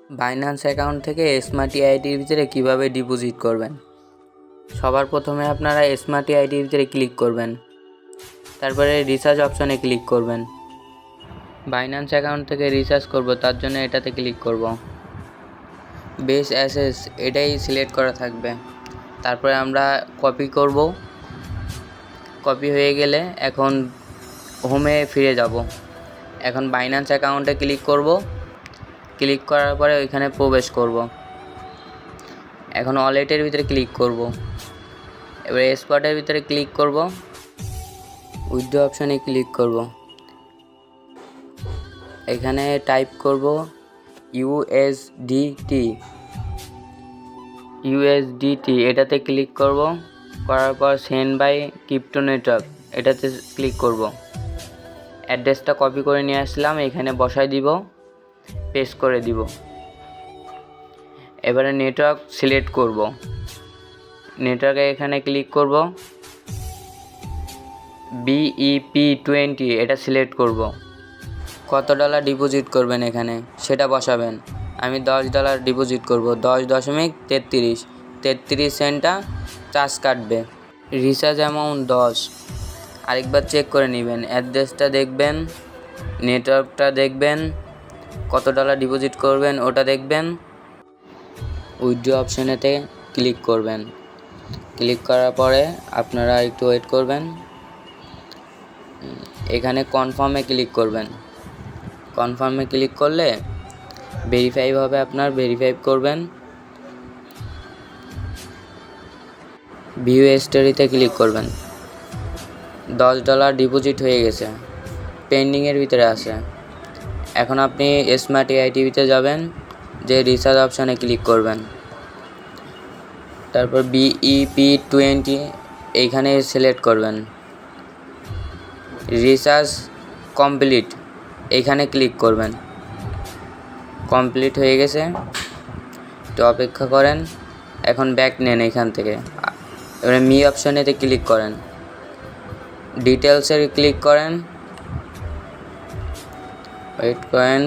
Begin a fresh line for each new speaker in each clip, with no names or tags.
Binance account থেকে smarty আইডির ভিতরে কিভাবে ডিপোজিট করবেন। সবার প্রথমে আপনারা স্মার্টি আইডির ভিতরে ক্লিক করবেন, তারপরে রিচার্জ অপশনে ক্লিক করবেন। বাইন্যান্স অ্যাকাউন্ট থেকে রিচার্জ করব, তার জন্য এটাতে ক্লিক করব। বেস অ্যাসেস এটাই সিলেক্ট করা থাকবে। তারপরে আমরা কপি করব। কপি হয়ে গেলে এখন হোমে ফিরে যাব। এখন বাইন্যান্স অ্যাকাউন্টে ক্লিক করব। ক্লিক করার পরে ওইখানে প্রবেশ করব। এখন ওয়ালেটের ভিতরে ক্লিক করব। এবার স্পটের ভিতরে ক্লিক করব, উইথড্র অপশানে ক্লিক করব। এখানে টাইপ করব ইউএসডিটি, এটাতে ক্লিক করব। করার পর সেন্ড বাই ক্রিপ্টো নেটওয়ার্ক এটাতে ক্লিক করব। অ্যাড্রেসটা কপি করে নিয়ে আসলাম, এখানে বসাই দিব, পেস্ট করে দিব। এবারে নেটওয়ার্ক সিলেক্ট করব। নেটওয়ার্কে এখানে ক্লিক করব, BEP20 এটা সিলেক্ট করব। কত ডলার ডিপোজিট করবেন এখানে সেটা বসাবেন। আমি $10 ডিপোজিট করব। 10.33 সেন্টটা চার্জ কাটবে। Recharge amount 10। আরেকবার চেক করে নেবেন, অ্যাড্রেসটা দেখবেন, নেটওয়ার্কটা দেখবেন, কত ডলার ডিপোজিট করবেন ওটা দেখবেন। উইথড্র অপশনেতে ক্লিক করবেন। ক্লিক করার পরে আপনারা একটু ওয়েট করবেন। এখানে কনফার্মে ক্লিক করবেন। কনফার্মে ক্লিক করলে ভেরিফাই হবে, আপনার ভেরিফাই করবেন। ভিউ স্টোরিতে ক্লিক করবেন। $10 ডিপোজিট হয়ে গেছে, পেন্ডিংয়ের ভিতরে আছে। এখন আপনি স্মার্ট AITVতে যাবেন, যে রিচার্জ অপশানে ক্লিক করবেন। তারপর BEP20 এইখানে সিলেক্ট করবেন। রিচার্জ কমপ্লিট এইখানে ক্লিক করবেন। কমপ্লিট হয়ে গেছে, তো অপেক্ষা করেন। এখন ব্যাক নেন এখান থেকে। এবারে মি অপশনেতে ক্লিক করেন, ডিটেলসের ক্লিক করেন, ওয়েট করেন।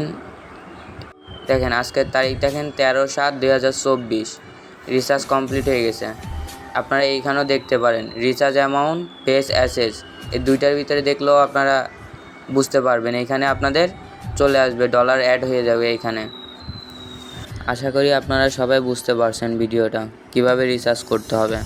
দেখেন আজকের তারিখ দেখেন 13/7/2024। রিচার্জ কমপ্লিট হয়ে গেছে। আপনারা এইখানেও দেখতে পারেন রিচার্জ অ্যামাউন্ট, বেস অ্যাসেস, এই দুইটার ভিতরে দেখলেও আপনারা বুঝতে পারবেন। এখানে আপনাদের চলে আসবে, ডলার অ্যাড হয়ে যাবে এইখানে। আশা করি আপনারা সবাই বুঝতে পারছেন ভিডিওটা কিভাবে রিচার্জ করতে হবে।